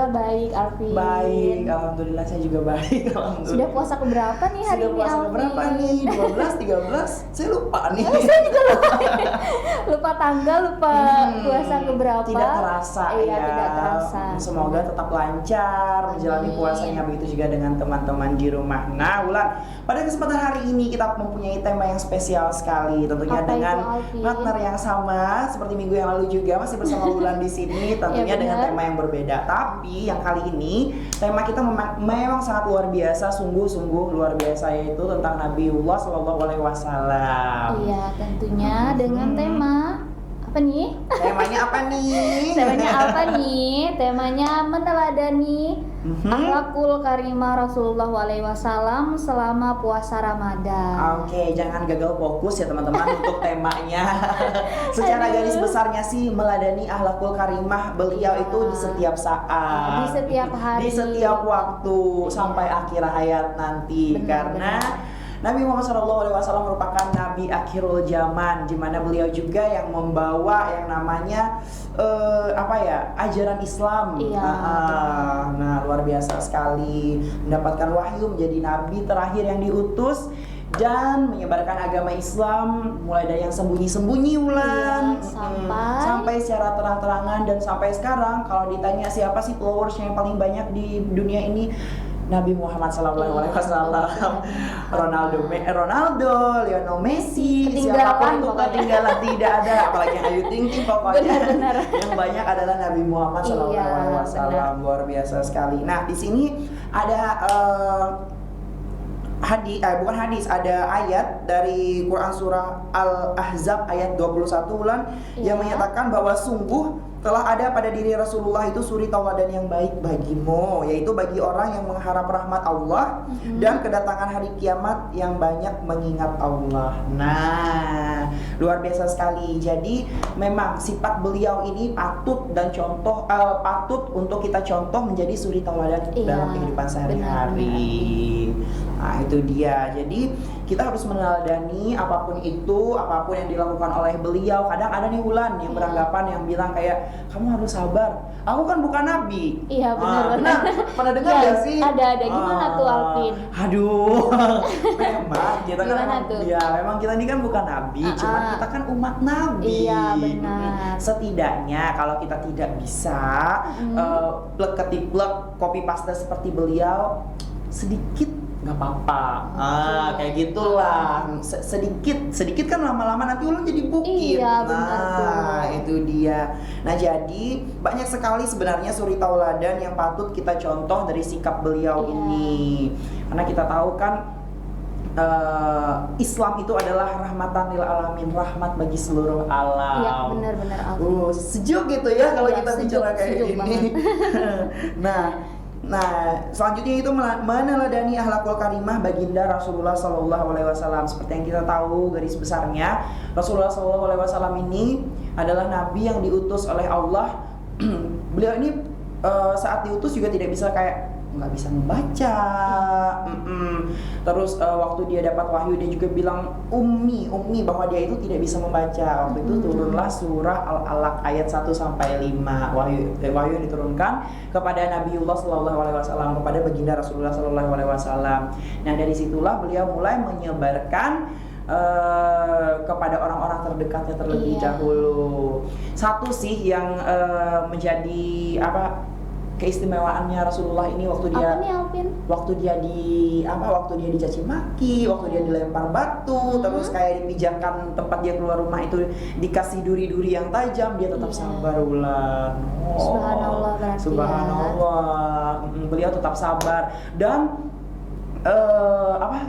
Alhamdulillah baik, Alvin. Baik, alhamdulillah saya juga baik. Alhamdulillah. Sudah puasa keberapa nih hari Sudah ini, puasa Alvin? keberapa nih? 12, 13? Saya lupa nih. Saya juga lupa. Lupa tanggal, lupa puasa keberapa. Tidak terasa Iya, ya. tidak terasa. Semoga tetap lancar menjalani Amin. puasanya, begitu juga dengan teman-teman di rumah. Nah, Wulan, pada kesempatan hari ini kita mempunyai tema yang spesial sekali, tentunya Apa itu, dengan Alvin? partner yang sama seperti minggu yang lalu juga, masih bersama Wulan di sini, tentunya Ya, dengan benar. tema yang berbeda. Tapi yang kali ini tema kita memang sangat luar biasa, sungguh-sungguh luar biasa, yaitu tentang Nabiullah Shallallahu Alaihi Wasallam. Iya, tentunya dengan tema apa nih? Temanya apa nih? Temanya apa nih? Temanya meneladani akhlakul karimah Rasulullah SAW selama puasa Ramadan. Oke, jangan gagal fokus ya teman-teman untuk temanya. Secara Aduh. garis besarnya sih meladani akhlakul karimah beliau itu di setiap saat, Di setiap hari. di setiap waktu sampai akhir hayat nanti. Benar, Karena Nabi Muhammad SAW merupakan Nabi akhirul zaman, di mana beliau juga yang membawa yang namanya ajaran Islam. Iya, Nah, luar biasa sekali, mendapatkan wahyu menjadi Nabi terakhir yang diutus dan menyebarkan agama Islam mulai dari yang sembunyi-sembunyi, Wulan, Iya, sampai secara terang-terangan. Dan sampai sekarang kalau ditanya siapa sih followersnya yang paling banyak di dunia ini, Nabi Muhammad SAW. Ronaldo, Lionel Messi, siapapun itu ketinggalan, tidak ada, apalagi yang Ayu Ting Ting pokoknya. Benar. Yang banyak adalah Nabi Muhammad SAW. Iya, Luar biasa sekali. Nah, di sini ada bukan hadis, ada ayat dari Quran surah Al-Ahzab ayat 21, Wulan, yang menyatakan bahwa sungguh telah ada pada diri Rasulullah itu suri tauladan yang baik bagimu, yaitu bagi orang yang mengharap rahmat Allah dan kedatangan hari kiamat yang banyak mengingat Allah. Nah, luar biasa sekali. Jadi memang sifat beliau ini patut untuk kita contoh menjadi suri tauladan dalam kehidupan sehari-hari. Nah, itu dia. Jadi kita harus meneladani apapun yang dilakukan oleh beliau. Kadang ada nih Wulan yang beranggapan, yang bilang kayak, kamu harus sabar, aku kan bukan nabi. Iya, benar. Pernah dengar Ya, gak sih? ada. Gimana tuh, Alvin? Aduh, memang kita Gimana kan tuh? ya memang kita ini kan bukan nabi, cuman kita kan umat nabi. Iya, benar. Setidaknya kalau kita tidak bisa plek-ketiplek copy paste seperti beliau, sedikit nggak apa-apa, kayak gitulah. Sedikit kan lama-lama nanti ulang jadi bukit. Iya, benar tuh. Itu dia. Nah, jadi banyak sekali sebenarnya suri tauladan yang patut kita contoh dari sikap beliau ini. Karena kita tahu kan Islam itu adalah rahmatan lil alamin, rahmat bagi seluruh alam. Iya, benar-benar. Sejuk gitu ya kalau Iya, kita bicara kayak ini. Nah, selanjutnya itu meneladani akhlakul karimah baginda Rasulullah Sallallahu Alaihi Wasallam. Seperti yang kita tahu garis besarnya, Rasulullah Sallallahu Alaihi Wasallam ini adalah nabi yang diutus oleh Allah. Beliau ini saat diutus juga tidak bisa nggak bisa membaca. Terus waktu dia dapat wahyu, dia juga bilang ummi bahwa dia itu tidak bisa membaca. Waktu itu turunlah surah Al-Alaq ayat 1-5. Wahyu yang diturunkan kepada Nabiullah Sallallahu Alaihi Wasallam, kepada baginda Rasulullah Sallallahu Alaihi Wasallam. Nah, dari situlah beliau mulai menyebarkan kepada orang-orang terdekatnya terlebih dahulu. Satu sih yang menjadi keistimewaannya Rasulullah ini waktu dia dicaci maki, waktu dia dilempar batu, terus kayak dipijakan tempat dia keluar rumah itu dikasih duri-duri yang tajam, dia tetap sabar, Wulan. Subhanallah, berarti Subhanallah. Beliau tetap sabar. Dan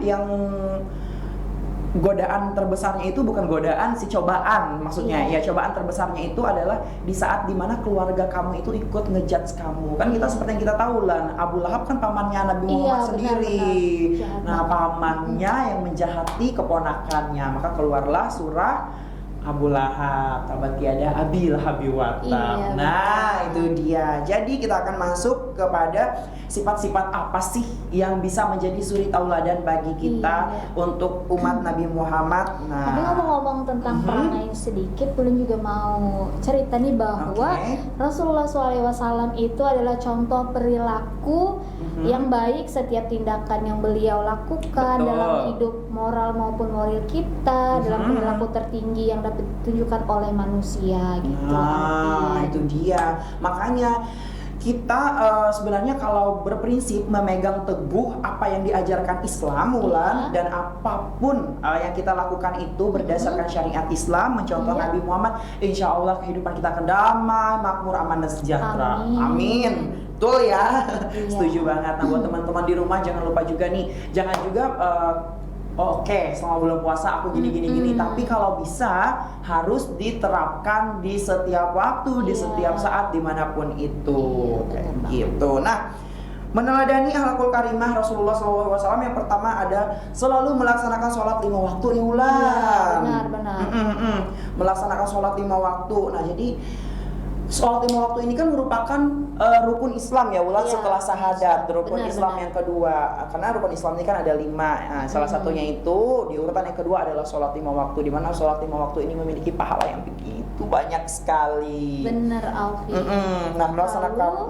yang godaan terbesarnya itu bukan godaan si cobaan, maksudnya ya cobaan terbesarnya itu adalah di saat dimana keluarga kamu itu ikut ngejudge kamu. Kan kita seperti yang kita tahu lah, Abu Lahab kan pamannya Nabi Muhammad sendiri. Benar. Nah, pamannya yang menjahati keponakannya, maka keluarlah surah Abu Lahab, tabat tiada Abi Lahabi watab. Iya, Nah, betul. itu dia. Jadi kita akan masuk kepada sifat-sifat apa sih yang bisa menjadi suri tauladan bagi kita Iya. untuk umat Nabi Muhammad. Nah, Tapi ngomong-ngomong tentang perangai sedikit, Ulun juga mau cerita nih bahwa Oke. Rasulullah SAW itu adalah contoh perilaku yang baik setiap tindakan yang beliau lakukan Betul. dalam hidup moral maupun moral kita, dalam perilaku tertinggi yang dapat ditunjukkan oleh manusia gitu. Nah, Alvin. itu dia. Makanya kita sebenarnya kalau berprinsip memegang teguh apa yang diajarkan Islam, Wulan, dan apapun yang kita lakukan itu berdasarkan syariat Islam, mencontoh Iya. Nabi Muhammad, insya Allah kehidupan kita akan damai, makmur, aman, dan sejahtera. Amin. Amin. Betul ya. Iya. Setuju banget. Nah, buat teman-teman di rumah jangan lupa juga nih, jangan juga oke, selama bulan puasa aku gini. Tapi kalau bisa harus diterapkan di setiap waktu, di Iya. setiap saat, dimanapun itu, Iya, kayak benar gitu. Nah, meneladani akhlakul karimah Rasulullah SAW yang pertama ada selalu melaksanakan sholat 5 waktu nih Wulan. Iya, benar. Melaksanakan sholat 5 waktu. Nah, jadi sholat 5 waktu ini kan merupakan rukun Islam ya Wulan, Iya, setelah syahadat, rukun benar, Islam benar. yang kedua. Karena rukun Islam ini kan ada 5. Nah, salah satunya itu di urutan yang kedua adalah sholat 5 waktu, di mana sholat 5 waktu ini memiliki pahala yang begitu banyak sekali. Bener, Alvin. Nah, melaksanakan Lalu,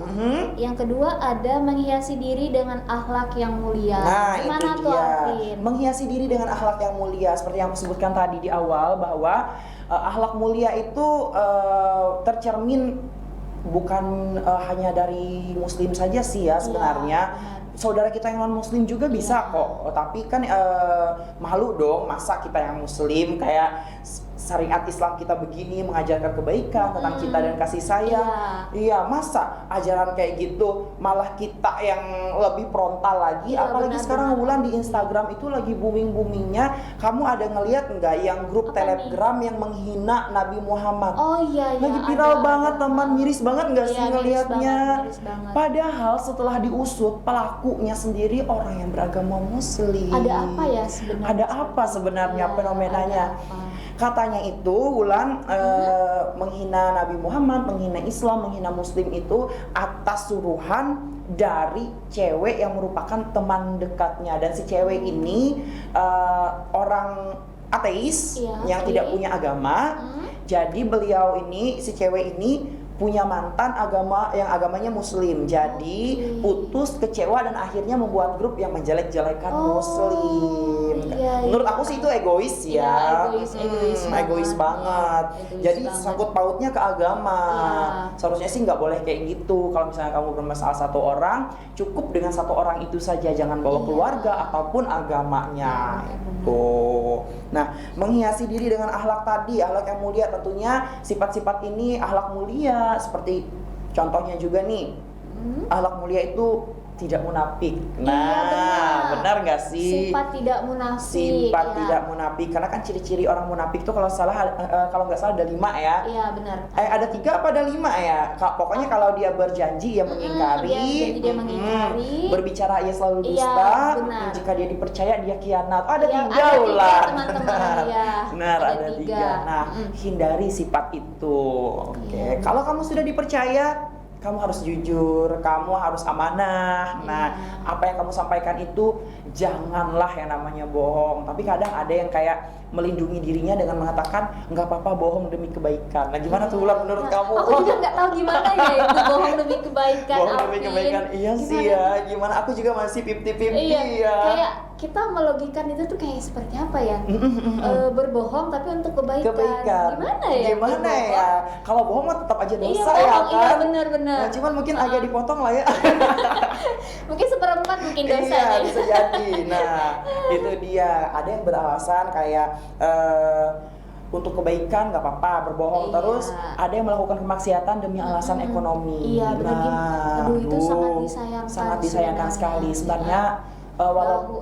yang kedua ada menghiasi diri dengan akhlak yang mulia. Nah, Gimana itu tuh, dia. Alvin? Menghiasi diri dengan akhlak yang mulia, seperti yang aku sebutkan tadi di awal bahwa akhlak mulia itu tercermin bukan hanya dari muslim saja sih ya sebenarnya. benar. Saudara kita yang non muslim juga bisa Iya. kok. Tapi kan malu dong masa kita yang muslim kayak syariat Islam kita begini mengajarkan kebaikan tentang cinta dan kasih sayang. Iya, masa ajaran kayak gitu malah kita yang lebih frontal lagi. Iya, Apalagi benar, sekarang benar. Wulan di Instagram itu lagi booming-boomingnya. Kamu ada ngeliat nggak yang grup Apa nih? Telegram yang menghina Nabi Muhammad? Oh iya, iya. Lagi viral ada. banget teman, miris banget nggak sih Iya, miris ngelihatnya? banget, miris banget. Padahal setelah diusut pelakunya sendiri orang yang beragama muslim. Ada apa ya sebenarnya? Ada apa sebenarnya Iya, fenomenanya? ada apa? Katanya itu Wulan menghina Nabi Muhammad, menghina Islam, menghina Muslim itu atas suruhan dari cewek yang merupakan teman dekatnya, dan si cewek ini orang ateis Iya, yang oke. tidak punya agama. Jadi beliau ini, si cewek ini punya mantan agama yang agamanya muslim. Jadi Oke. putus, kecewa, dan akhirnya membuat grup yang menjelek-jelekan Oh, muslim. iya, Menurut iya. aku sih itu egois ya. Iya, egois Egois banget. Egois Jadi banget. sangkut pautnya ke agama. Iya. Seharusnya sih nggak boleh kayak gitu. Kalau misalnya kamu bermasalah satu orang, cukup dengan satu orang itu saja, jangan bawa Iya. keluarga ataupun agamanya. Iya, benar. Tuh. Nah, menghiasi diri dengan akhlak tadi, akhlak yang mulia, tentunya sifat-sifat ini akhlak mulia seperti contohnya juga nih. Akhlak mulia itu tidak munafik. Nah, benar nggak sih? Sifat tidak munafik. Sifat ya. tidak munafik. Karena kan ciri-ciri orang munafik tuh kalau kalau nggak salah ada 5 ya. Iya, benar. Ada 3 apa ada 5 ya? Pokoknya kalau dia berjanji ya mengingkari, dia mengingkari. berbicara ia selalu Iya, dusta, benar. jika dia dipercaya dia khianat. Ada Iya, 3 ada 3, ulah. teman-teman, ya. Benar, Ada ada 3. 3. Nah, hindari sifat itu. Oke. Iya. Kalau kamu sudah dipercaya, kamu harus jujur, kamu harus amanah. Nah, apa yang kamu sampaikan itu janganlah yang namanya bohong. Tapi kadang ada yang kayak melindungi dirinya dengan mengatakan nggak apa-apa bohong demi kebaikan. Nah, gimana tuh Wulan menurut kamu? Aku juga nggak tahu gimana ya itu bohong demi kebaikan. Bohong demi Alvin. kebaikan. Iya sih Gimana? ya. Gimana? Aku juga masih 50-50 Iya, ya. kayak kita melogikan itu tuh kayak seperti apa ya? Berbohong tapi untuk kebaikan. Kebaikan. Gimana ya? Gimana berbohong? ya? Kalau bohong mah tetap aja Iya, dosa ya bohong. kan? Iya, benar-benar. Nah, cuman mungkin agak dipotong lah ya. Mungkin seperempat mungkin dosa Iya, nih. bisa jadi. Nah, itu dia. Ada yang beralasan kayak untuk kebaikan nggak apa-apa berbohong. Iya. Terus ada yang melakukan kemaksiatan demi alasan ekonomi. Iya, benar. Aduh, itu sangat disayangkan. Sangat disayangkan sekali. Sebenarnya Kalau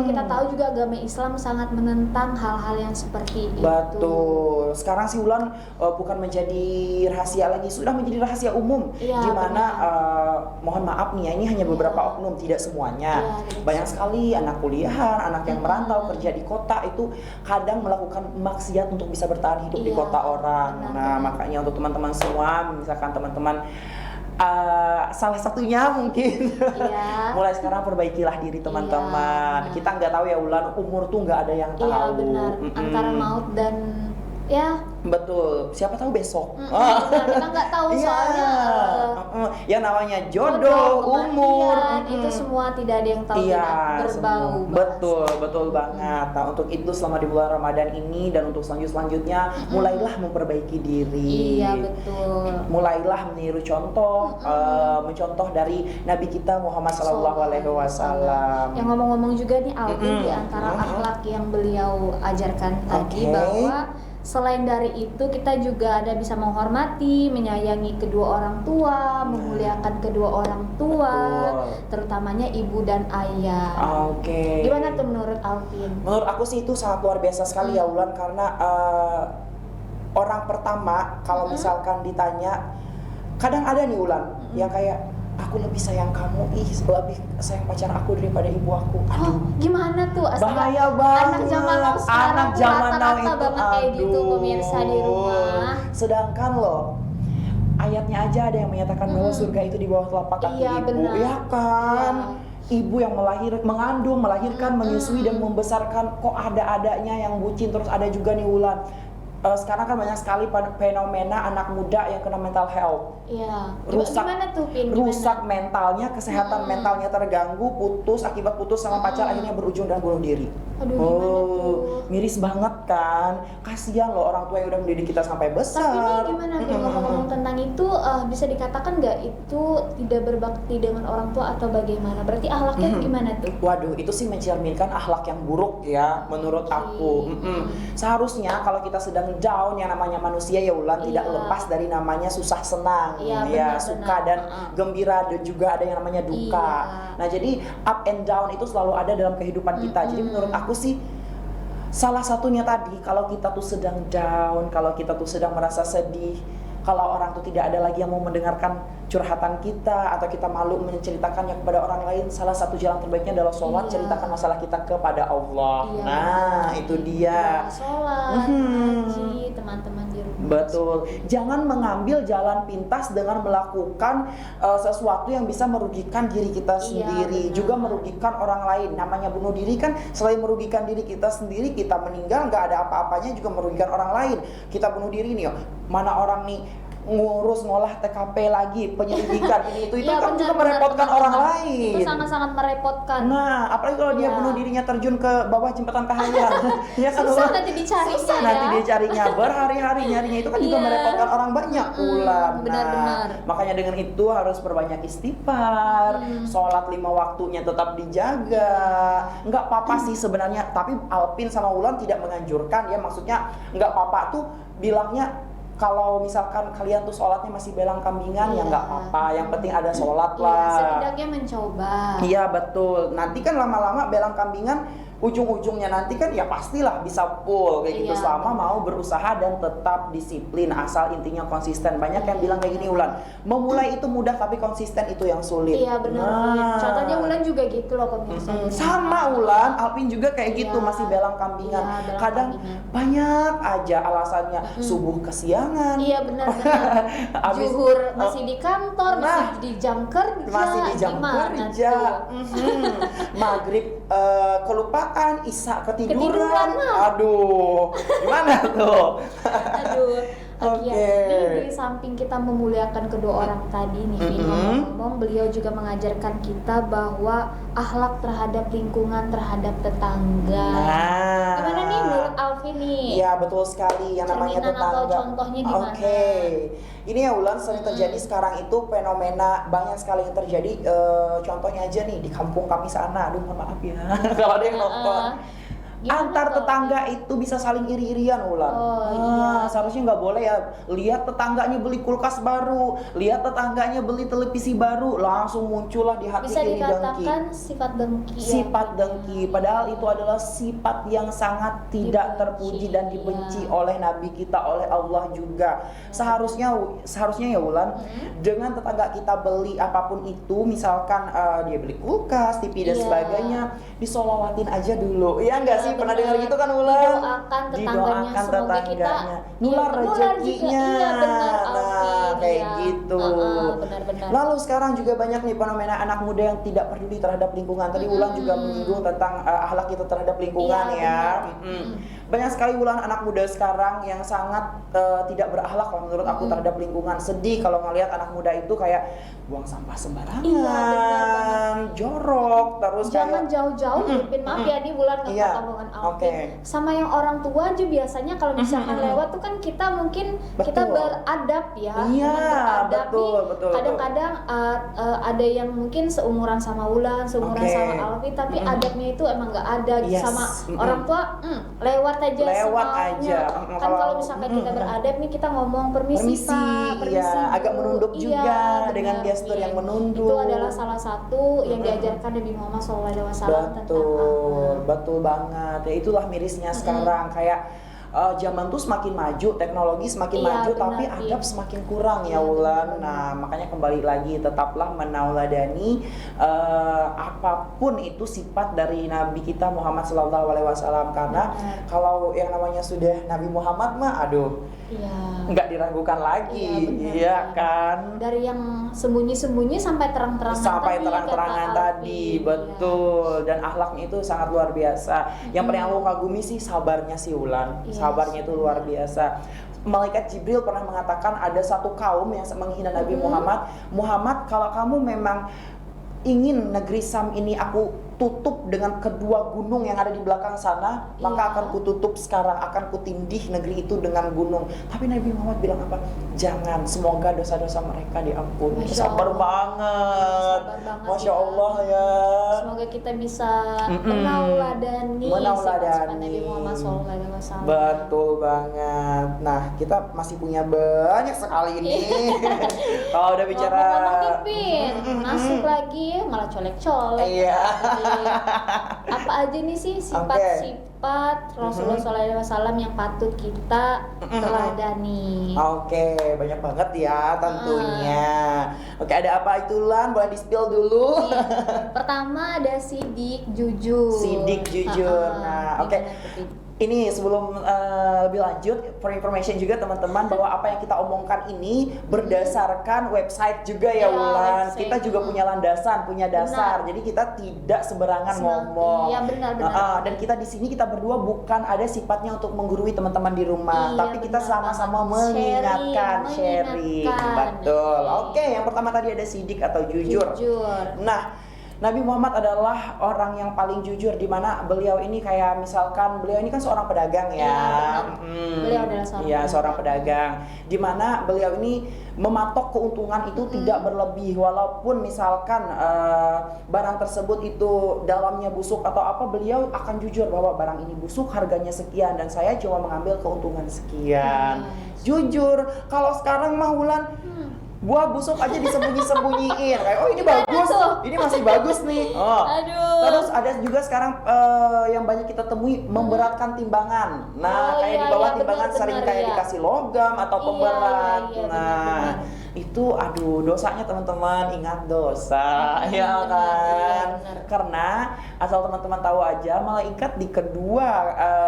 kita tahu juga agama Islam sangat menentang hal-hal yang seperti itu. Betul. Sekarang sih Wulan bukan menjadi rahasia lagi, sudah menjadi rahasia umum. Iya, Gimana benar. mohon maaf nih ya, ini hanya beberapa oknum, tidak semuanya. Banyak sekali anak kuliahan, anak yang merantau kerja di kota itu kadang melakukan maksiat untuk bisa bertahan hidup di kota orang. Nah, makanya untuk teman-teman semua, misalkan teman-teman salah satunya mungkin mulai sekarang perbaikilah diri teman-teman. Kita nggak tahu ya Ulan, umur tuh nggak ada yang tahu. Iya benar, antara maut dan ya betul, siapa tahu besok. Kita nggak tahu soalnya ya namanya jodoh, umur itu semua tidak ada yang tahu, tidak berbau. Betul banget. Nah, untuk itu selama di bulan Ramadan ini dan untuk selanjutnya mulailah memperbaiki diri. Iya betul. Mulailah meniru contoh, mencontoh dari Nabi kita Muhammad SAW. Yang ngomong-ngomong juga nih Alvin, di antara akhlak yang beliau ajarkan tadi bahwa selain dari itu kita juga ada bisa menghormati, menyayangi kedua orang tua, memuliakan kedua orang tua, terutamanya ibu dan ayah. Gimana tuh menurut Alvin? Menurut aku sih itu sangat luar biasa sekali ya Ulan, karena orang pertama kalau misalkan ditanya, kadang ada nih Ulan yang kayak aku lebih sayang kamu, lebih sayang pacar aku daripada ibu aku. Aduh, gimana tuh? Bahaya banget. Anak zaman now sekarang anak zaman now itu banget kayak gitu pemirsa di rumah. Sedangkan loh, ayatnya aja ada yang menyatakan bahwa surga itu di bawah telapak kaki ibu, ya kan? Ibu yang mengandung, melahirkan, menyusui dan membesarkan, kok ada-adanya yang bucin. Terus ada juga nih Ulan, sekarang kan banyak sekali fenomena anak muda yang kena mental health. Rusak mentalnya, kesehatan mentalnya terganggu, akibat putus sama pacar, akhirnya berujung dan bunuh diri. Miris banget kan? Kasihan loh orang tua yang udah mendidik kita sampai besar. Tapi ini gimana ngomong-ngomong tentang itu, bisa dikatakan nggak itu tidak berbakti dengan orang tua atau bagaimana? Berarti akhlaknya gimana tuh? Waduh, itu sih mencerminkan akhlak yang buruk ya menurut aku. Seharusnya kalau kita sedang down, yang namanya manusia ya Ulan, tidak lepas dari namanya susah senang, suka dan gembira, dan juga ada yang namanya duka. Nah, jadi up and down itu selalu ada dalam kehidupan kita. Jadi menurut aku sih salah satunya tadi, kalau kita tuh sedang down, kalau kita tuh sedang merasa sedih, kalau orang tuh tidak ada lagi yang mau mendengarkan curhatan kita, atau kita malu menceritakannya kepada orang lain, salah satu jalan terbaiknya adalah sholat, ceritakan masalah kita kepada Allah. Nah, itu dia. Sholat, ngaji, teman-teman di rumah. Betul. Jangan mengambil jalan pintas dengan melakukan sesuatu yang bisa merugikan diri kita sendiri, juga merugikan orang lain. Namanya bunuh diri kan selain merugikan diri kita sendiri, kita meninggal nggak ada apa-apanya, juga merugikan orang lain. Kita bunuh diri nih, mana orang nih ngolah TKP lagi, penyelidikan ini itu kan juga merepotkan orang lain. Itu sangat-sangat merepotkan. Nah, apalagi kalau dia bunuh dirinya terjun ke bawah jembatan Kahayan. Ya kan, susah nanti dicarinya. Nanti dicarinya berhari-hari nyarinya, itu kan juga merepotkan orang banyak Ulan. Benar-benar. Makanya dengan itu harus berbanyak istighfar, sholat 5 waktunya tetap dijaga. Nggak apa-apa sih sebenarnya, tapi Alpin sama Ulan tidak menganjurkan ya, maksudnya nggak apa-apa tuh bilangnya. Kalau misalkan kalian tuh sholatnya masih belang kambingan, ya nggak apa-apa. Yang penting ada sholat lah. Setidaknya mencoba. Iya betul. Nanti kan lama-lama belang kambingan, ujung-ujungnya nanti kan ya pastilah bisa full kayak gitu, selama mau berusaha dan tetap disiplin, asal intinya konsisten. Banyak yang bilang kayak gini Ulan, memulai itu mudah tapi konsisten itu yang sulit. Iya benar. Contohnya Ulan juga gitu loh pemirsa. Sama Ulan, Alpin juga kayak gitu, masih belang kambingan. Kadang banyak aja alasannya, subuh kesiangan. Iya benar. Zuhur masih di kantor, masih di jam kerja. Masih di jam kerja. Maghrib kelupaan, Isya ketiduran. Aduh, gimana tuh? Jadi di samping kita memuliakan kedua orang tadi nih, ngomong-ngomong, beliau juga mengajarkan kita bahwa akhlak terhadap lingkungan, terhadap tetangga. Gimana nih menurut Alvin nih? Iya betul sekali, yang namanya tetangga. Atau contohnya gimana? Ini ya Ulan, sering terjadi sekarang itu fenomena banyak sekali yang terjadi. Contohnya aja nih di kampung kami sana, aduh mohon maaf ya kalau ada yang nonton. Gimana antar tuh? tetangga itu bisa saling iri-irian ulan. Oh, iya. Seharusnya nggak boleh ya. Lihat tetangganya beli kulkas baru, lihat tetangganya beli televisi baru, langsung muncullah di hati Bisa iri dengki. dikatakan sifat dengki. Sifat dengki, padahal itu adalah sifat yang sangat tidak Dibenci, terpuji dan dibenci iya. oleh Nabi kita, oleh Allah juga. Seharusnya ya Wulan, dengan tetangga kita beli apapun itu, misalkan dia beli kulkas, TV dan Iya. sebagainya, disolawatin aja dulu. Iya nggak Iya, sih? Pernah benar. dengar gitu kan Wulan? Didoakan tetangganya, semoga kita nular juga. rezekinya. Iya, benar, Nah, Alvin, kayak iya. gitu. Benar-benar. Lalu sekarang juga banyak nih fenomena anak muda yang tidak peduli terhadap lingkungan. Tadi Wulan juga menyinggung tentang akhlak kita terhadap lingkungan Iya, ya. benar. Banyak sekali Wulan anak muda sekarang yang sangat tidak berakhlak lah menurut aku terhadap lingkungan. Sedih kalau ngelihat anak muda itu kayak buang sampah sembarangan, Iya, benar banget. jorok, terus Jangan kayak jauh-jauh, Pin, maaf ya di bulan Iya, kata omongan Alvin. oke. Sama yang orang tua aja biasanya kalau misalkan lewat tuh kan kita mungkin kita Betul. beradab ya. Iya, dengan beradab betul, nih, betul. kadang-kadang ada yang mungkin seumuran sama Wulan, seumuran Oke. sama Alvin, tapi adabnya itu emang nggak ada gitu. Yes. Sama orang tua. Lewat aja Lewat semaunya. aja. Kan kalau misalkan kita beradab nih kita ngomong permisi, Pak, permisi iya, agak Bu." menunduk Iya, juga dengan benar, gestur Pin. yang menunduk. Itu adalah salah satu yang diajarkan Nabi Muhammad SAW tentang akhlak. Betul banget. Ya itulah mirisnya sekarang kayak zaman tuh semakin maju, teknologi semakin Iya, maju, benar, tapi Pin. adab semakin kurang ya Iya, Wulan. benar. Nah, makanya kembali lagi tetaplah menauladani apapun itu sifat dari Nabi kita Muhammad SAW karena Benar. kalau yang namanya sudah Nabi Muhammad mah aduh Iya. nggak diragukan lagi, Iya, benar. iya kan? Dari yang sembunyi-sembunyi sampai terang-terangan Sampai tadi, terang-terangan kata tadi, Alvin. betul. Dan akhlaknya itu sangat luar biasa. Yang paling aku kagumi sih sabarnya si Wulan. Yes, Sabarnya itu luar biasa. Malaikat Jibril pernah mengatakan ada satu kaum yang menghina Nabi Muhammad. Muhammad, kalau kamu memang ingin negeri Sam ini aku tutup dengan kedua gunung yang ada di belakang sana, maka Iya. akan kututup sekarang, akan kutindih negeri itu dengan gunung. Tapi Nabi Muhammad bilang apa? Jangan, semoga dosa-dosa mereka diampuni. Masya Sabar Allah. banget. Sabar banget Masya ya. Allah ya. Semoga kita bisa menauladani sifat-sifat Nabi Muhammad SAW. Betul banget. Nah, kita masih punya banyak sekali ini. Kalau udah bicara Ngomong-ngomong nih, Pin, masuk lagi malah colek-colek. Iya. Apa aja nih sih sifat-sifat Rasulullah SAW yang patut kita teladani? Oke, banyak banget ya tentunya. Oke, ada apa itu Lan? Boleh di-spill dulu. Nih, pertama ada sidik jujur. Sidik jujur. Nah, oke. gimana tuh, Pin? Ini sebelum lebih lanjut, for information juga teman-teman bahwa apa yang kita omongkan ini berdasarkan website juga ya Iya, Wulan. website. Kita juga punya landasan, punya dasar. Jadi kita tidak sembarangan ngomong. Iya, benar. Dan kita di sini kita berdua bukan ada sifatnya untuk menggurui teman-teman di rumah, Iya, tapi kita benar sama-sama banget. mengingatkan, sharing. Mengingatkan. Betul. Oke. Oke, yang pertama tadi ada sidik atau jujur. Nah, Nabi Muhammad adalah orang yang paling jujur, di mana beliau ini kayak misalkan beliau ini kan seorang pedagang ya. Iya, benar. Beliau adalah Seorang pedagang. Di mana beliau ini mematok keuntungan itu tidak berlebih, walaupun misalkan barang tersebut itu dalamnya busuk atau apa, beliau akan jujur bahwa barang ini busuk, harganya sekian dan saya cuma mengambil keuntungan sekian. Jujur. Kalau sekarang mah Wulan buah busuk aja disembunyi-sembunyiin kayak oh ini bagus, ini masih bagus nih. Aduh. Terus ada juga sekarang yang banyak kita temui memberatkan timbangan. Nah, kayak Iya, di bawah iya, timbangan benar, sering benar, kayak iya. dikasih logam atau Iya, pemberat. iya, Nah, benar. itu aduh dosanya teman-teman, ingat dosa ya benar, kan. iya, benar. Karena asal teman-teman tahu aja, malaikat di kedua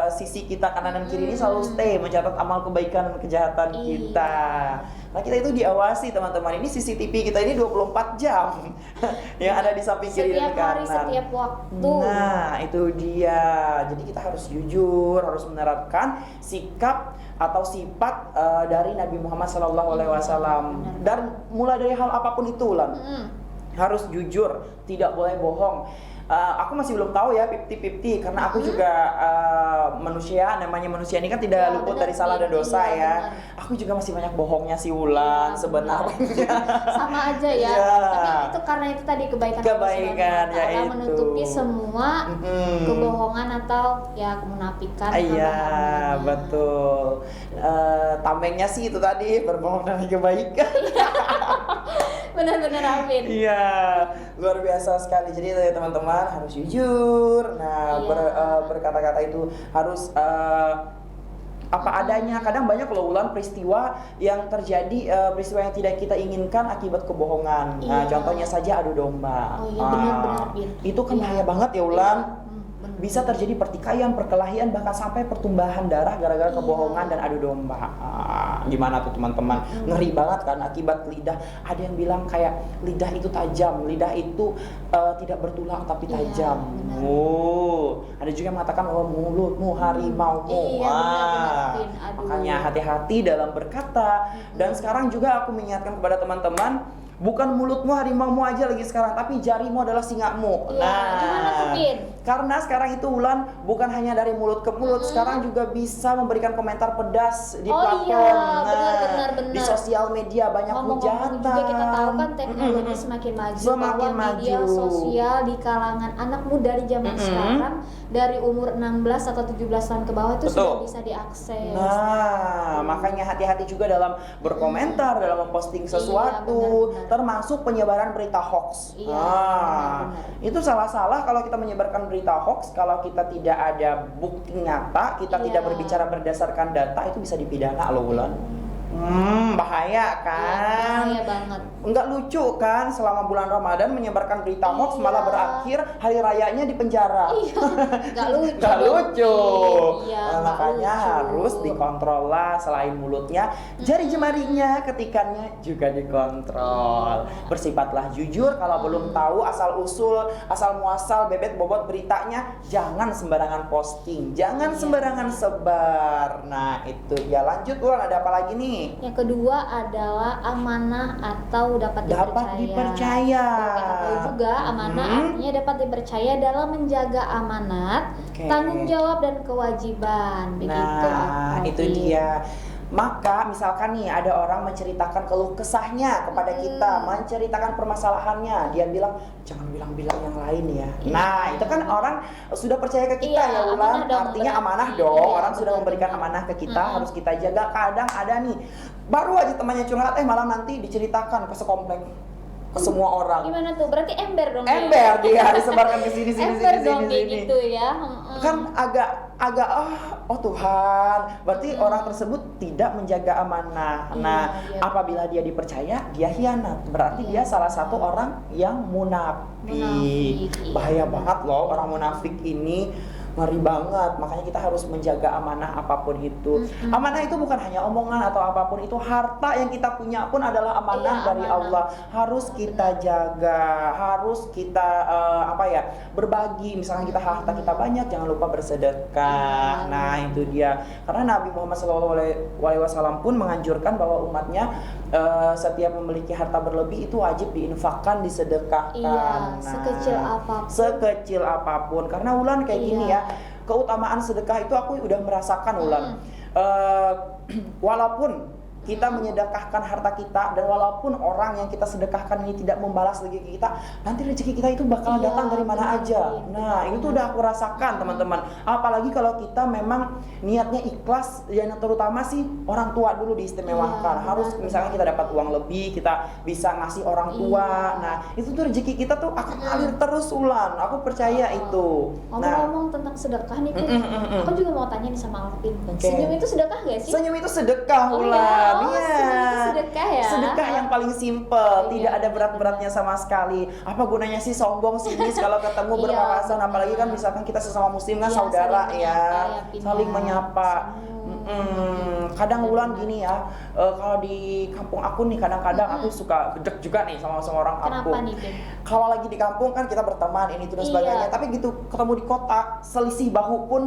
sisi kita kanan dan kiri ini selalu stay mencatat amal kebaikan dan kejahatan Iya. kita. Nah, kita itu diawasi teman-teman. Ini CCTV kita ini 24 jam yang ada di samping kiri dan Setiap hari, kanan. setiap waktu. Nah, itu dia. Jadi kita harus jujur, harus menerapkan sikap atau sifat dari Nabi Muhammad SAW. Dan mulai dari hal apapun itu, Lan. Harus jujur, tidak boleh bohong. aku masih belum tahu ya 50-50 karena aku juga manusia, namanya manusia ini kan tidak Ya, luput benar, dari salah dan Bin. dosa Iya, ya. benar. Aku juga masih banyak bohongnya sih Wulan Iya, sebenarnya. Sama aja ya. Iya. Tapi itu karena itu tadi kebaikan Allah Kebaikan, Subhanahu wa Ta'ala ya itu. menutupi semua kebohongan atau ya kemunafikan. Iya, namanya. betul. Tamengnya sih itu tadi berbohong demi kebaikan. Benar-benar Alvin. Iya, luar biasa sekali. Jadi teman-teman harus jujur. Nah, Iya. berkata-kata itu harus apa adanya. Kadang banyak loh Wulan peristiwa yang terjadi, peristiwa yang tidak kita inginkan akibat kebohongan. Nah, Iya. contohnya saja adu domba. Oh iya, benar-benar, Bin. Itu kan Iya. bahaya banget ya Wulan. Benar. Bisa terjadi pertikaian, perkelahian, bahkan sampai pertumbahan darah gara-gara Iya. kebohongan dan adu domba. Gimana tuh teman-teman? Ngeri banget kan akibat lidah. Ada yang bilang kayak lidah itu tajam, lidah itu tidak bertulang tapi Iya, tajam. benar. Oh, ada juga yang mengatakan bahwa mulutmu harimaumu. Iya, benar-benar, Bin. Aduh. Makanya hati-hati dalam berkata. Dan sekarang juga aku mengingatkan kepada teman-teman, bukan mulutmu harimaumu aja lagi sekarang, tapi jarimu adalah singamu. Iya, gimana tuh, Bin? Karena sekarang itu Wulan bukan hanya dari mulut ke mulut, sekarang juga bisa memberikan komentar pedas di platform. Iya, benar. Di sosial media banyak Ngomong-ngomong hujatan. juga kita tahu kan teknologi semakin maju, Semakin bahwa media maju. sosial di kalangan anak muda di zaman sekarang dari umur 16 atau 17 tahun ke bawah itu Betul. sudah bisa diakses. Nah, makanya hati-hati juga dalam berkomentar, dalam memposting Iya, sesuatu, benar-benar. termasuk penyebaran berita hoax. Iya, benar-benar. Itu salah-salah kalau kita menyebarkan berita hoax, kalau kita tidak ada bukti nyata, kita Iya. tidak berbicara berdasarkan data, itu bisa dipidana loh Wulan. Bahaya kan? Iya, bahaya banget. Enggak lucu kan selama bulan Ramadan menyebarkan berita hoax Iya. malah berakhir hari rayanya di penjara. Iya, nggak lucu. Nggak dong, lucu. Bin. Iya, Nah, nggak makanya lucu. harus dikontrol lah, selain mulutnya, jari jemarinya, ketikannya juga dikontrol. Bersifatlah jujur, kalau belum tahu asal usul, asal muasal, bebet bobot beritanya, jangan sembarangan posting, jangan Iya. sembarangan sebar. Nah, itu dia. Lanjut Wulan, ada apa lagi nih? Yang kedua adalah amanah atau dapat dipercaya. Kita tahu juga amanah artinya dapat dipercaya dalam menjaga amanat, Oke. tanggung jawab dan kewajiban. Begitu. Nah, itu Alvin. dia. Maka misalkan nih ada orang menceritakan keluh kesahnya kepada kita, menceritakan permasalahannya, dia bilang jangan bilang-bilang yang lain ya. Iya. Nah, itu kan orang sudah percaya ke kita Iya, ya Wulan. amanah dong, Artinya berarti. amanah dong. Iya, Orang sudah benar, memberikan benar. amanah ke kita, harus kita jaga. Kadang ada nih baru aja temannya curhat, malah nanti diceritakan ke sekomplek, ke semua orang. Gimana tuh? Berarti ember dong. Ember dia disebarkan ke sini sini Ember sini dong sini kayak sini. gitu ya. Kan agak oh Tuhan, berarti orang tersebut tidak menjaga amanah. Iya, Nah, iya. apabila dia dipercaya, dia khianat. Berarti Iya. dia salah satu orang yang munafik. Munafik, iya. Bahaya banget loh orang munafik ini. Ngeri banget, makanya kita harus menjaga amanah apapun itu. Amanah itu bukan hanya omongan atau apapun itu, harta yang kita punya pun adalah amanah Iya, dari amanah. Allah. Harus kita jaga, harus kita berbagi. Misalnya kita harta kita banyak, jangan lupa bersedekah. Iya. Nah, itu dia. Karena Nabi Muhammad SAW pun menganjurkan bahwa umatnya setiap memiliki harta berlebih itu wajib diinfakkan, disedekahkan. Iya, sekecil apapun. Sekecil apapun. Karena Wulan kayak gini Iya. ya, keutamaan sedekah itu aku udah merasakan Wulan. Walaupun kita menyedekahkan harta kita dan walaupun orang yang kita sedekahkan ini tidak membalas lagi ke kita, nanti rezeki kita itu bakal Iya, datang dari mana benar, aja. Bin. Nah, itu tuh udah aku rasakan teman-teman. Apalagi kalau kita memang niatnya ikhlas, yang terutama sih orang tua dulu diistimewahkan. Iya, Harus benar. misalnya kita dapat uang lebih, kita bisa ngasih orang tua. Iya. Nah, itu tuh rezeki kita tuh akan ngalir terus Wulan. Aku percaya itu. Nah, Ngomong-ngomong tentang sedekah nih, Pin. aku juga mau tanya nih sama Alvin. Oke. Senyum itu sedekah gak sih? senyum itu sedekah Oh, Wulan. iya. Oh, senyum itu sedekah ya? Sedekah yang paling simpel, Iya, tidak ada berat-beratnya sama sekali. Apa gunanya sih sombong sinis kalau ketemu Iya, berpapasan, benar. apalagi kan misalkan kita sesama muslim kan Iya, saudara saling ya, menyapa ya, Pin, saling ya. menyapa. Kadang Benar, Wulan benar. gini ya, kalau di kampung aku nih kadang-kadang aku suka gedek juga nih sama orang kampung. Kenapa nih, Pin? Kalau lagi di kampung kan kita berteman ini itu dan Iya. sebagainya, tapi gitu ketemu di kota selisih bahu pun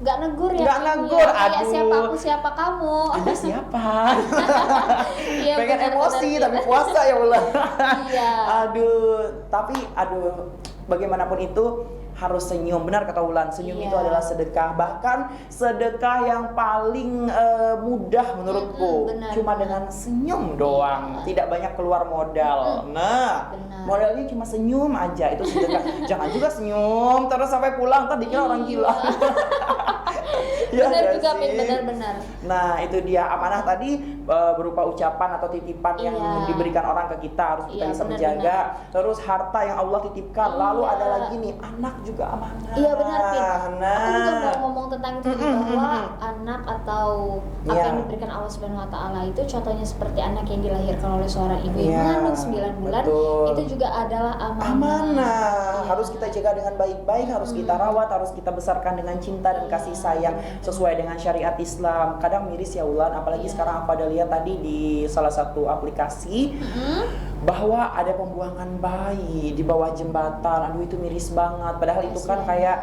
nggak negur ya. Nggak Pin, negur, ya. Kayak aduh. siapa aku siapa kamu. Anda siapa? Iya, Pengen benar, emosi benar, tapi puasa ya Allah. Iya. Aduh, bagaimanapun itu harus senyum. Benar kata Wulan, senyum Iya. itu adalah sedekah. Bahkan sedekah yang paling mudah menurutku. benar, Cuma benar. dengan senyum doang, tidak banyak keluar modal. Nah, benar. modalnya cuma senyum aja, itu sedekah. Jangan juga senyum terus sampai pulang, ntar dikira orang gila. Ya Benar nggak juga, Pin, sih? benar-benar. Nah, itu dia amanah tadi berupa ucapan atau titipan yang Iya. diberikan orang ke kita, harus kita Iya, bisa benar-benar. menjaga. Terus harta yang Allah titipkan. Lalu Iya. ada lagi nih, anak juga amanah. Iya benar, Pin. Nah, Aku juga mau ngomong tentang itu bahwa anak atau apa Iya. yang diberikan Allah Subhanahu wa taala itu contohnya seperti anak yang dilahirkan oleh seorang ibu yang Iya, mengandung 9 bulan, betul. itu juga adalah amanah. amanah. Iya. Harus kita jaga dengan baik-baik, harus kita rawat, harus kita besarkan dengan cinta dan kasih sayang sesuai dengan syariat Islam. Kadang miris ya Ulan, apalagi Iya. sekarang aku ada lihat tadi di salah satu aplikasi bahwa ada pembuangan bayi di bawah jembatan. Aduh, itu miris banget. Padahal itu kan Kasihan. kayak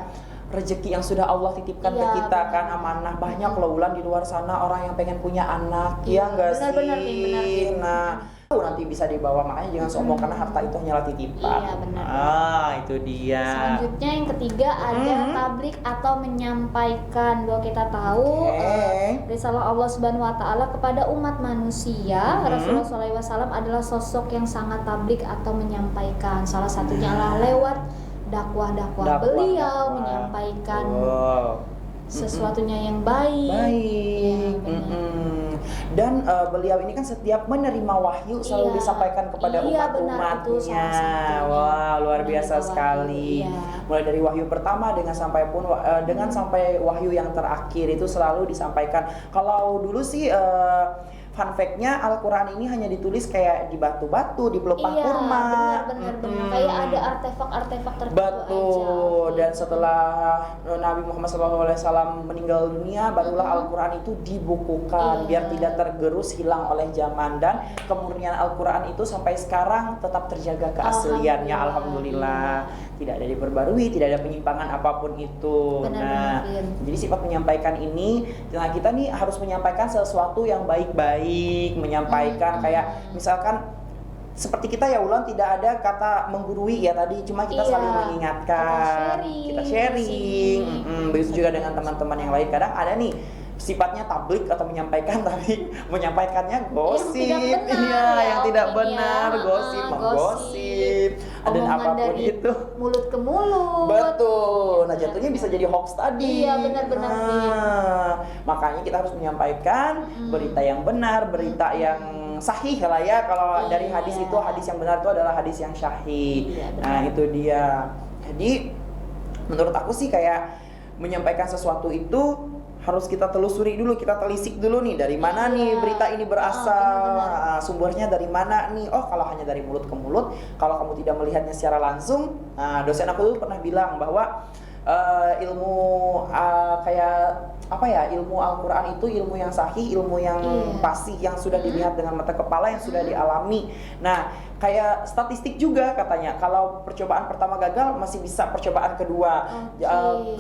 rezeki yang sudah Allah titipkan ke Iya, kita kan, benar. amanah. Banyak loh Ulan di luar sana orang yang pengen punya anak. Iya, Ya enggak sih? benar-benar, Pin, benar, Pin. Nah, nanti bisa dibawa, makanya jangan sombong karena harta itu hanyalah titipan. Iya, benar. Itu dia. Selanjutnya yang ketiga ada tablik atau menyampaikan bahwa kita tahu Oke. risalah Allah Subhanahu wa taala kepada umat manusia. Rasulullah SAW adalah sosok yang sangat tablik atau menyampaikan. Salah satunya adalah lewat dakwah beliau menyampaikan sesuatunya yang baik. Baik. Ya, benar. Dan beliau ini kan setiap menerima wahyu selalu Iya. disampaikan kepada Iya, benar, itu umat-umatnya. salah satunya. Wah, luar Menerima biasa wahyu, sekali. iya. Mulai dari wahyu pertama dengan sampai wahyu yang terakhir itu selalu disampaikan. Kalau dulu sih fun fact-nya Al-Quran ini hanya ditulis kayak di batu-batu, di pelepah Iya, kurma. benar. Kayak ada artefak-artefak tertentu Betul. aja. Dan setelah Nabi Muhammad SAW meninggal dunia, barulah Al-Quran itu dibukukan Iya. biar tidak tergerus hilang oleh zaman, dan kemurnian Al-Quran itu sampai sekarang tetap terjaga keasliannya. Alhamdulillah. Tidak ada diperbarui, tidak ada penyimpangan apapun itu. Benar, Nah, jadi sifat menyampaikan ini, nah kita nih harus menyampaikan sesuatu yang baik-baik, menyampaikan kayak misalkan seperti kita ya Ulan, tidak ada kata menggurui ya tadi, cuma kita Iya. saling mengingatkan, kita sharing. Begitu juga dengan teman-teman yang lain. Kadang ada nih sifatnya tablik atau menyampaikan tapi menyampaikannya gosip, Yang tidak benar, iya, ya, yang tidak opini benar, ya. gosip, menggosip, dan Omongan apapun dari itu. mulut ke mulut. Betul. Nah, jatuhnya bisa jadi hoax tadi. Iya, benar-benar, Nah, makanya kita harus menyampaikan berita yang benar, berita yang sahih lah ya. Kalau Iya. dari hadis itu, hadis yang benar itu adalah hadis yang sahih. Iya, benar. Nah, itu dia. Jadi menurut aku sih kayak menyampaikan sesuatu itu harus kita telusuri dulu, kita telisik dulu nih dari mana nih berita ini berasal, benar-benar. sumbernya dari mana nih. Oh, kalau hanya dari mulut ke mulut, kalau kamu tidak melihatnya secara langsung, dosen aku dulu pernah bilang bahwa ilmu kayak apa ya, ilmu Al-Quran itu ilmu yang sahih, ilmu yang pasti, yang sudah dilihat dengan mata kepala, yang sudah dialami. Nah, kayak statistik juga katanya, kalau percobaan pertama gagal masih bisa percobaan kedua.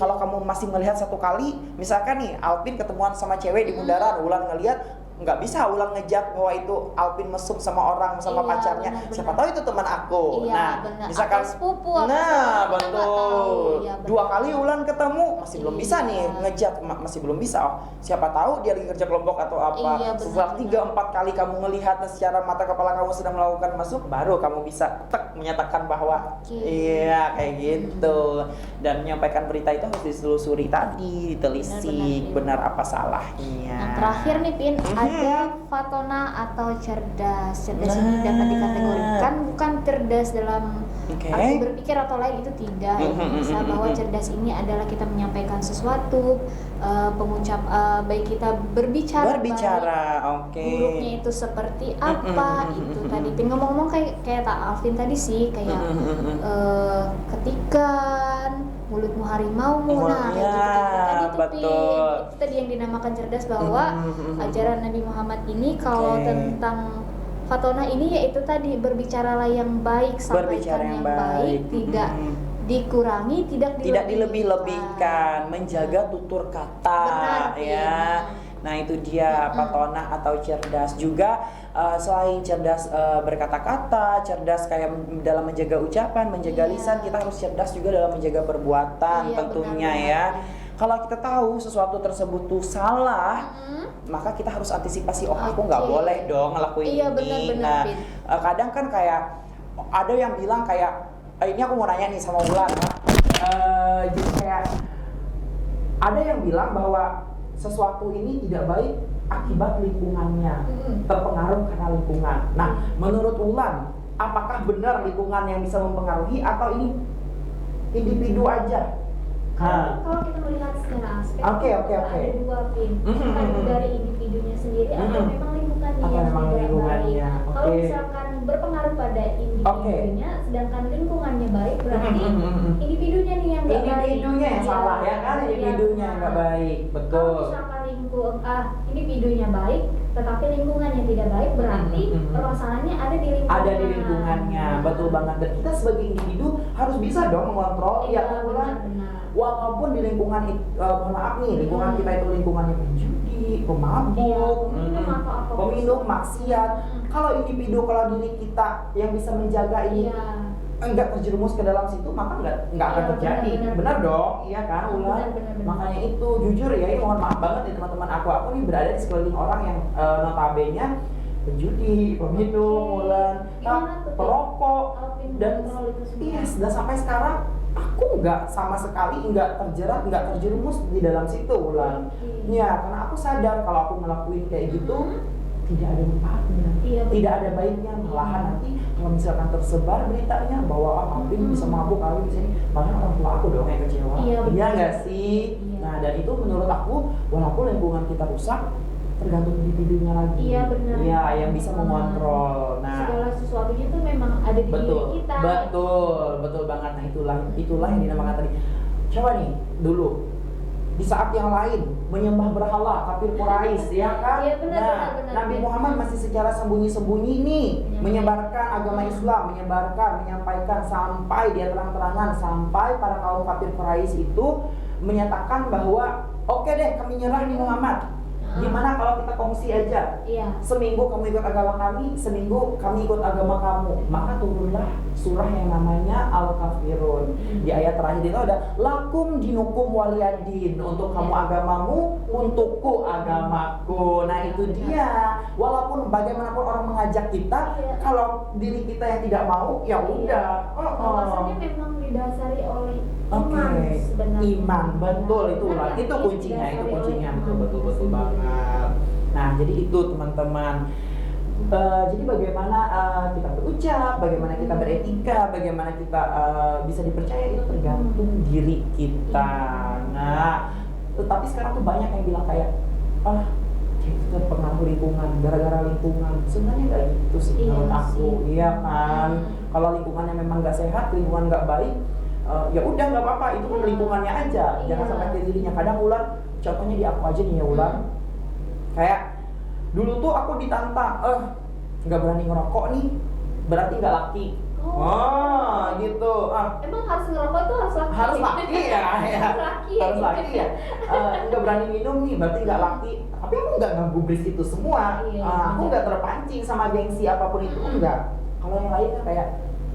Kalau kamu masih melihat satu kali, misalkan nih Alvin ketemuan sama cewek di bundaran, Ulan ngelihat, nggak bisa Ulan ngejat bahwa itu Alvin mesum sama orang, sama Iya, pacarnya. benar-benar. Siapa tahu itu teman aku. Iya, Nah, benar. misalkan Atau sepupu, atau nah, siapa, kita nggak betul. tahu. Iya, benar. 2 kali Ulan ketemu masih belum bisa Iya. nih ngejat, masih belum bisa. Oh, siapa tahu dia lagi kerja kelompok atau apa. Iya, Setelah benar-benar. 3-4 kali kamu melihat secara mata kepala kamu sedang melakukan masuk, baru kamu bisa menyatakan bahwa iya kayak gitu. Dan menyampaikan berita itu harus ditelusuri tadi, ditelisik, benar apa salahnya. Yang terakhir nih Pin, ada fatona atau cerdas. Cerdas ini dapat dikategorikan bukan cerdas dalam arti berpikir atau lain, itu tidak. Bisa bahwa cerdas ini adalah kita menyampaikan sesuatu, baik kita berbicara, baik, buruknya itu seperti apa, itu tadi Pin ngomong-ngomong kayak tak Alvin tadi sih, kayak ketikan mulutmu harimaumu, nah kayak gitu tadi tuh Pin. Itu tadi yang dinamakan cerdas, bahwa ajaran Nabi Muhammad ini kalau tentang fatona ini yaitu tadi berbicaralah yang baik, sampaikan yang baik, tidak dikurangi, tidak dilebih-lebihkan, menjaga tutur kata. Benar, ya. Nah itu dia patonah atau cerdas juga. Selain cerdas berkata-kata, cerdas kayak dalam menjaga ucapan, menjaga lisan, kita harus cerdas juga dalam menjaga perbuatan tentunya ya. Kalau kita tahu sesuatu tersebut tuh salah, maka kita harus antisipasi. Oh aku nggak boleh dong ngelakuin ini. Nah kadang kan kayak ada yang bilang kayak ini aku mau nanya nih sama Wulan. Jadi kayak ada yang bilang bahwa sesuatu ini tidak baik akibat lingkungannya, terpengaruh karena lingkungan. Nah, menurut Wulan, apakah benar lingkungan yang bisa mempengaruhi atau ini individu aja? Kalau kita melihat secara aspek, ada dua pin, entah dari individunya sendiri atau memang lingkungannya yang tidak baik. Kalau misalkan berpengaruh pada individunya, sedangkan lingkungannya baik, berarti individunya nih yang nggak baik. Individunya yang salah ya kan, individunya yang nggak baik, betul. Kalau misalkan individunya baik, tetapi lingkungannya tidak baik, berarti permasalahannya ada di lingkungan. Ada di lingkungannya, betul banget. Dan kita sebagai individu harus bisa dong mengontrol, ya kan Wulan? Walaupun di lingkungan maaf nih, lingkungan kita itu lingkungannya penjudi, pemabuk, peminum, maksiat. Kalau individu, kalau diri kita yang bisa menjaga ini enggak terjerumus ke dalam situ, maka enggak akan terjadi. Benar dong, iya kan Wulan? Makanya itu jujur ya, ini mohon maaf banget nih teman-teman, aku nih berada di sekeliling orang yang notabene penjudi, peminum, Wulan, perokok, dan dan sampai sekarang aku nggak sama sekali nggak terjerat, nggak terjerumus di dalam situ Wulan. Ya karena aku sadar kalau aku ngelakuin kayak gitu tidak ada manfaatnya, tidak ada baiknya, malahan nanti kalau misalkan tersebar beritanya bahwa aku ini bisa mabuk, aku bisa ini, malah orang tua aku dong yang kecewa. Iya nggak sih? Nah dan itu menurut aku, walaupun lingkungan kita rusak, tergantung individunya lagi. Iya benar. Iya yang bisa mengontrol. Nah segala sesuatunya tuh memang ada di diri kita. Betul banget. Nah itulah yang dinamakan tadi. Coba nih dulu di saat yang lain menyembah berhala, kafir Quraisy, ya kan? Iya, benar. Nabi Muhammad masih secara sembunyi-sembunyi nih menyebarkan agama Islam, menyampaikan sampai dia terang-terangan, sampai para kaum kafir Quraisy itu menyatakan bahwa oke deh kami nyerah nih Muhammad. Gimana kalau kita kongsi aja? Seminggu kamu ikut agama kami, seminggu kami ikut agama kamu. Maka turunlah surah yang namanya Al-Kafirun. Di ayat terakhir itu ada lakum dinukum waliyadin, untuk kamu agamamu, untukku agamaku. Nah itu dia. Walaupun bagaimanapun orang mengajak kita, kalau diri kita yang tidak mau, ya udah. Bahwasanya memang didasari oleh iman sebenarnya. Iman, betul itu kuncinya, betul banget. Nah jadi itu teman-teman. Jadi bagaimana kita berucap, bagaimana kita beretika, bagaimana kita bisa dipercaya itu tergantung diri kita. Nah, tetapi sekarang tuh banyak yang bilang kayak itu terpengaruh lingkungan, gara-gara lingkungan. Sebenarnya nggak gitu sih menurut aku, iya kan? Kalau lingkungannya memang nggak sehat, lingkungan nggak baik, ya udah nggak apa-apa, itu kan lingkungannya aja. Jangan sampai ke dirinya. Kadang Wulan, contohnya di aku aja nih ya Wulan. Kayak dulu tuh aku ditantang, nggak berani ngerokok nih, berarti nggak laki. Gitu. Emang harus ngerokok itu harus laki? Harus laki ya. Harus laki ya. Nggak berani minum nih, berarti nggak laki. Tapi aku nggak ngegubris itu semua. Aku nggak terpancing sama gengsi apapun itu, enggak. Kalau yang lain kan kayak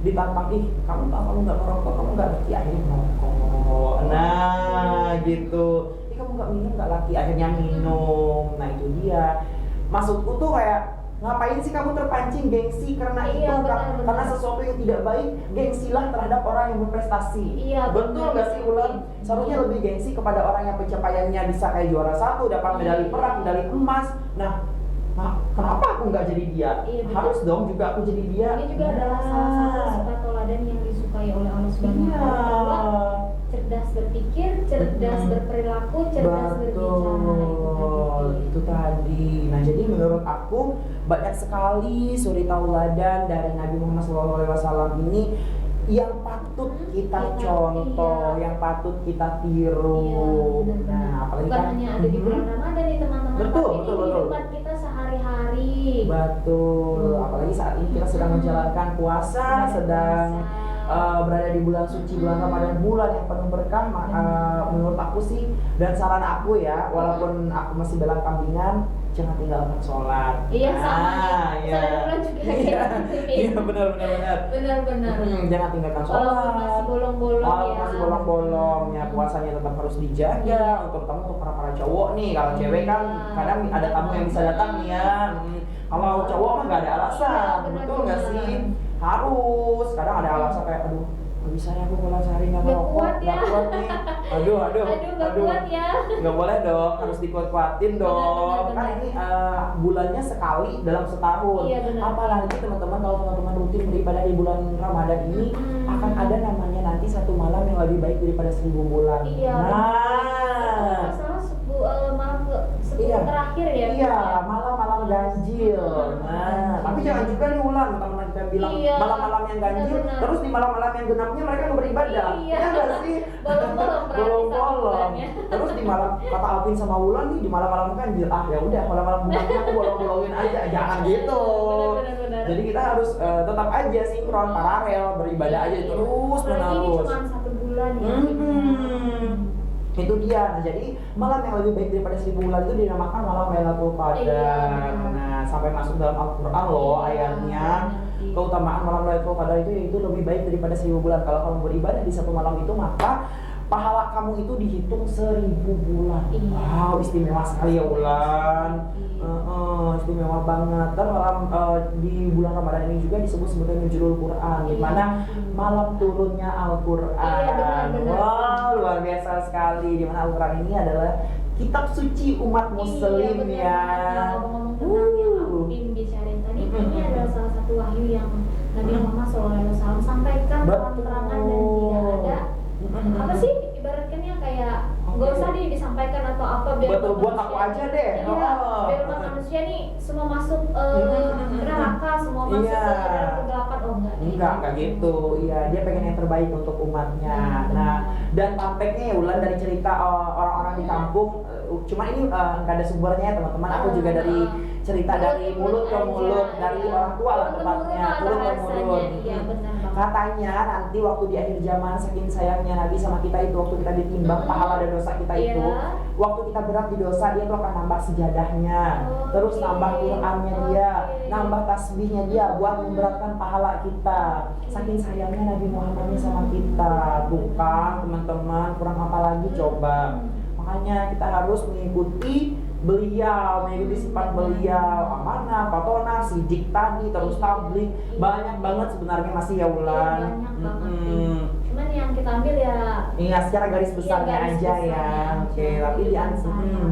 ditantang, kamu nggak ngerokok, kamu nggak laki, akhirnya ngerokok. Nah gitu. Kamu nggak minum, nggak laki, akhirnya minum. Nah itu dia. Maksudku tuh kayak ngapain sih kamu terpancing gengsi karena itu, karena sesuatu yang tidak baik, gengsilah terhadap orang yang berprestasi. Betul nggak sih Wulan? Seharusnya lebih gengsi kepada orang yang pencapaiannya bisa kayak juara 1, dapat medali perak, medali emas. Nah kenapa aku nggak jadi dia? Harus dong juga aku jadi dia. Ini juga adalah salah satu sifat teladan yang disukai oleh Allah Subhanahu wa Ta'ala. Cerdas berpikir, cerdas berperilaku, cerdas berbicara. Itu tadi. Nah jadi menurut aku banyak sekali suri tauladan dari Nabi Muhammad SAW ini yang patut kita contoh, yang patut kita tiru. Nah apalagi bukan hanya ada di bulan Ramadan nih teman-teman, betul. kehidupan kita sehari-hari. Betul. Apalagi saat ini kita sedang menjalankan puasa, sedang berada di bulan suci, bulan Ramadan, bulan yang penuh berkah. Menurut aku sih, dan saran aku ya, walaupun aku masih dalam kambingan, jangan tinggalkan sholat. Iya, sama nih. Iya. Saudara juga Iya, kayak gitu. benar. Benar. Jangan tinggalkan Walaupun sholat. masih bolong-bolong Walaupun ya. masih bolong-bolong, ya puasanya tetap harus dijaga. Terutama untuk para cowok nih, kalau cewek kan kadang ada tamu yang bisa datang nih ya. Kalau cowok mah nggak ada alasan, Iya, betul nggak benar. sih? Harus. Kadang ada alasan kayak, aduh, nggak bisa ya aku kalau sehari nggak Nggak merokok, kuat ya. nggak kuat nih. Aduh. Nggak kuat ya. Nggak boleh dong, harus dikuat-kuatin dong. Benar. Kan ini bulannya sekali dalam setahun. Iya, benar. Apalagi teman-teman, kalau teman-teman rutin beribadah di bulan Ramadan ini, akan ada namanya nanti satu malam yang lebih baik daripada 1000 bulan. Iya. Nah, Masalah malam ke 10 Iya. terakhir ya. iya, malam-malam ganjil. Nah, tapi jangan juga nih ulang, teman-teman kita bilang Iya. malam-malam yang ganjil, Benar. terus di malam-malam yang genapnya mereka nggak beribadah. Iya. Ya nggak sih? Bolong-bolong berarti Bolong-bolong. satu bulannya. Terus di malam, kata Alvin sama Wulan nih, di malam-malam ganjil, ya udah malam-malam genapnya aku bolong-bolongin aja, jangan gitu. Benar. Jadi kita harus tetap aja sinkron, paralel, beribadah aja terus Apalagi ini menerus. cuma 1 bulan ya. Itu dia. Nah, jadi malam yang lebih baik daripada 1000 bulan itu dinamakan malam Lailatul Qadar. Iya. Nah, sampai masuk dalam Al-Qur'an loh ayatnya. Keutamaan malam Lailatul Qadar itu lebih baik daripada 1000 bulan. Kalau kamu beribadah di satu malam itu, maka pahala kamu itu dihitung 1000 bulan. Iya. Wow, istimewa sekali ya Wulan. Istimewa banget. Dan malam di bulan Ramadan ini juga disebut sebagai Nuzulul Quran, di mana malam turunnya Al-Quran. Iya, benar. Wow, luar biasa sekali. Di mana Al-Quran ini adalah kitab suci umat Muslim Iya, ya. benar. Ngomong-ngomong tentang yang aku bicarain tadi, ini adalah salah satu wahyu yang Nabi Muhammad SAW sampaikan terang-terangan dan tidak ada apa sih ibaratkannya kayak nggak usah deh disampaikan atau apa biar Betul, umat buat aku manusia- aja deh. Iya, Oh. biar umat manusia nih semua masuk ke neraka, semua masuk Iya. ke dalam kegelapan. Oh Enggak gitu. Iya, dia pengen yang terbaik untuk umatnya. Nah, dan prakteknya ya Wulan dari cerita orang-orang di kampung, cuma ini nggak ada sumbernya ya teman-teman. Aku juga dari cerita dari mulut ke mulut, dari orang tua lah tepatnya, turun temurun. Iya, benar banget. Katanya nanti waktu di akhir zaman, saking sayangnya Nabi sama kita itu, waktu kita ditimbang pahala dan dosa kita itu, Iya. waktu kita berat di dosa, dia tuh akan nambah sejadahnya, terus Oke. nambah Qur'annya dia, Oke. nambah tasbihnya dia buat memberatkan pahala kita. Saking sayangnya Nabi Muhammadnya sama kita. Tuh kan teman-teman, kurang apa lagi coba. Makanya kita harus mengikuti beliau, mengikuti sifat beliau, amanah, patona, sidik tadi, terus tabligh, banyak banget sebenarnya masih ya Wulan. Iya, banyak banget. Cuman yang kita ambil ya Iya, secara garis besarnya garis aja besarnya ya. aja. Oke, tapi di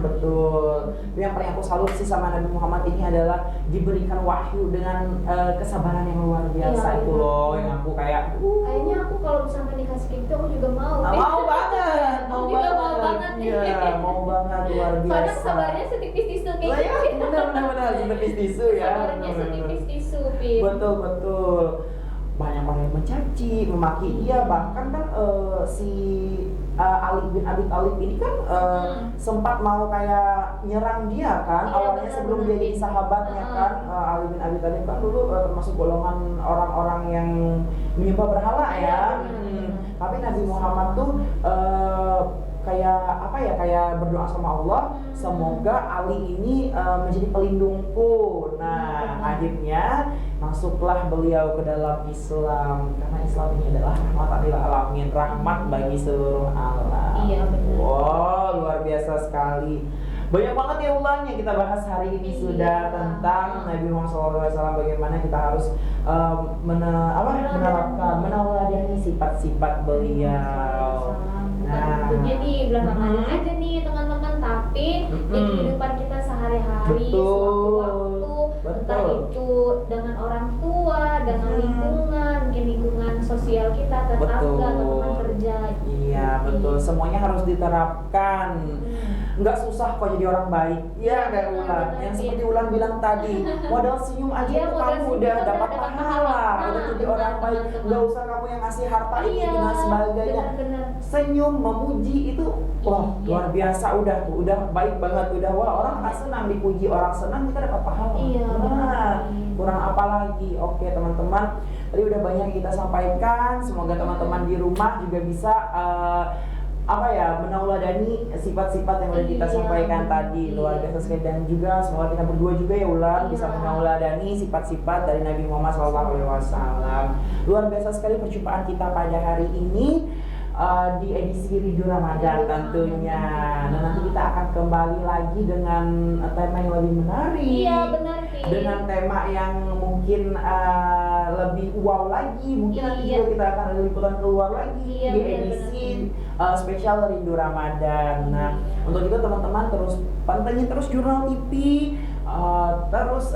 betul. Tapi yang paling aku salut sih sama Nabi Muhammad ini adalah diberikan wahyu dengan kesabaran yang luar biasa Iya, itu benar. loh, yang aku kayak kayaknya aku kalau misalkan dikasih kayak gitu aku juga mau. mau banget, Aku juga mau banget nih. Iya, mau banget luar biasa. Soalnya sabarnya setipis tisu kayak Lah ya, gitu. benar, setipis tisu ya. Sabarnya setipis tisu, Pin. Betul. Banyak orang yang mencaci, memaki dia, bahkan kan si Ali bin Abi Thalib ini kan sempat mau kayak nyerang dia kan. Iya, Awalnya benar, sebelum benar. dia jadi sahabatnya kan, Ali bin Abi Thalib kan dulu termasuk golongan orang-orang yang menyembah berhala Iya, ya. benar. Tapi Nabi Muhammad tuh kayak berdoa sama Allah, semoga Ali ini menjadi pelindungku. Nah, akhirnya masuklah beliau ke dalam Islam, karena Islam ini adalah rahmatan lil alamin, rahmat bagi seluruh alam. Iya, benar. Wow, luar biasa sekali. Banyak banget ya Ulan yang kita bahas hari ini Iya. sudah tentang Nabi Muhammad SAW, bagaimana kita harus meneladani sifat-sifat beliau. Bukan tentunya di bulan Ramadan aja nih teman-teman, tapi di kehidupan kita sehari-hari, sewaktu-waktu, entah itu dengan orang tua, dengan lingkungan, mungkin lingkungan sosial kita, tetangga, teman kerja. Iya, betul. Semuanya harus diterapkan. Nggak susah kok jadi orang baik. Iya, nggak Ulan. Yang seperti Ulan bilang tadi, modal senyum aja Iya, tuh modal kamu senyum udah udah dapat dapat pahala, pahala. udah jadi orang baik. Teman-teman. Nggak usah kamu yang ngasih harta ini Iya, dan sebagainya. benar-benar. Senyum, memuji itu, wah Iya. luar biasa. Udah baik banget. Udah wah, orang akan senang dipuji, orang senang kita dapat pahala. Iya, Nah, benar. kurang apa lagi? Oke teman-teman. tadi udah banyak yang kita sampaikan. Semoga teman-teman di rumah juga bisa menauladani sifat-sifat yang udah kita Iya. sampaikan tadi. Luar biasa sekali, dan juga semoga kita berdua juga ya Ulan bisa Iya. menauladani sifat-sifat dari Nabi Muhammad SAW. Luar biasa sekali perjumpaan kita pada hari ini di edisi Rindu Ramadan tentunya. Nah, nanti kita akan kembali lagi dengan tema yang lebih menarik. Iya, benar, Ki. Dengan tema yang mungkin lebih wow lagi. Mungkin nanti Iya. juga kita akan ada liputan keluar lagi Iya, di benar, edisi spesial Rindu Ramadan. Nah, untuk itu teman-teman terus pantengin terus Jurnal TV, terus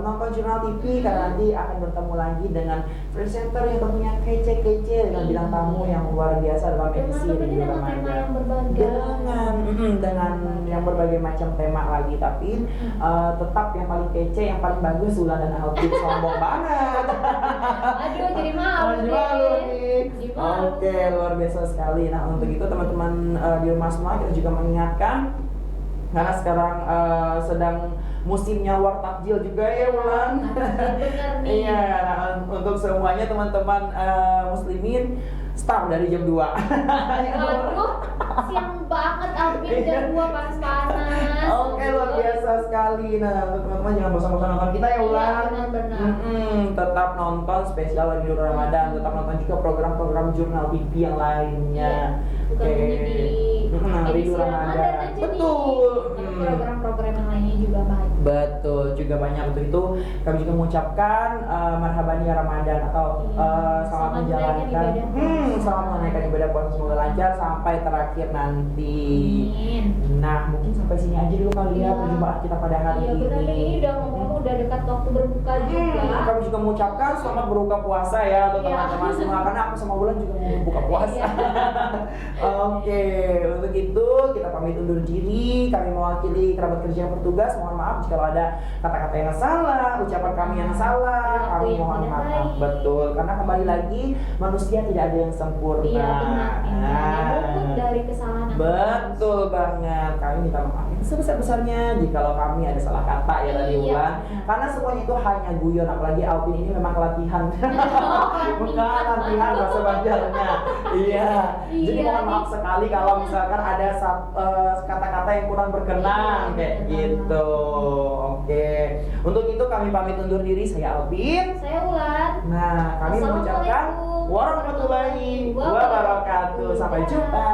nonton Jurnal TV karena nanti akan bertemu lagi dengan presenter yang tentunya kece-kece dengan bidang tamu yang luar biasa dalam edisi Tentunya Rindu dengan tema Ramadan. yang berbagai. Dengan yang berbagai macam tema lagi, tapi tetap yang paling kece, yang paling bagus Ulan dan Alvin. Sombong banget. Aduh, jadi malu Jadi deh. malu nih. Jadi malu. Oke, luar biasa sekali. Nah, untuk itu teman-teman di rumah semua kita juga mengingatkan karena sekarang sedang musimnya war takjil juga ya Ulan. Benar nih. Iya, nah, untuk semuanya teman-teman muslimin start dari jam 2. Aduh, siang banget Alvin, jam 2 panas-panas. Oke, luar biasa sekali. Nah, untuk teman-teman jangan bosan-bosan nonton kita ya Ulan. Iya, benar-benar. Tetap nonton spesial lagi di Ramadan, tetap nonton juga program-program Jurnal TV yang lainnya. Bukan hanya di edisi Rindu Ramadan aja nih. Betul. Program-program yang lainnya juga baik. Betul, juga banyak. Untuk itu kami juga mengucapkan marhaban ya Ramadan atau Iya. selamat Selamat menjalankan menunaikan ibadah puasa. selamat menunaikan ibadah puasa, semoga lancar sampai terakhir nanti. Amin. Nah, mungkin sampai sini aja dulu kali ya Iya. perjumpaan kita pada hari Iya, ini. benar nih, ini udah ngomong udah dekat waktu berbuka juga. Kami juga mengucapkan selamat berbuka puasa ya untuk Iya. teman-teman semua, karena aku sama Bulan juga mau berbuka puasa. Iya. Oke, untuk itu kita pamit undur diri. Kami mewakili kerabat kerja yang bertugas. Mohon maaf jika ada kata-kata yang salah, ucapan kami yang salah. Perilaku Kami yang mohon tidak maaf. baik. Betul, karena kembali lagi manusia tidak ada yang sempurna. Iya, benar. Nah, Luput dari kesalahan. betul banget. Kami minta maaf yang sebesar-besarnya jikalau kami ada salah kata ya tadi Iya. Ulan. Karena semuanya itu hanya guyon, apalagi Alvin ini memang latihan. Bukan latihan bahasa Banjarnya. Iya. Jadi Iya. mohon maaf sekali kalau misalkan ada kata-kata yang kurang berkenan Iya, kayak benar. gitu. Oke. Untuk itu kami pamit undur diri. Saya Alvin. Saya Ulan. Nah, kami mengucapkan Assalamualaikum warahmatullahi wabarakatuh. Sampai jumpa.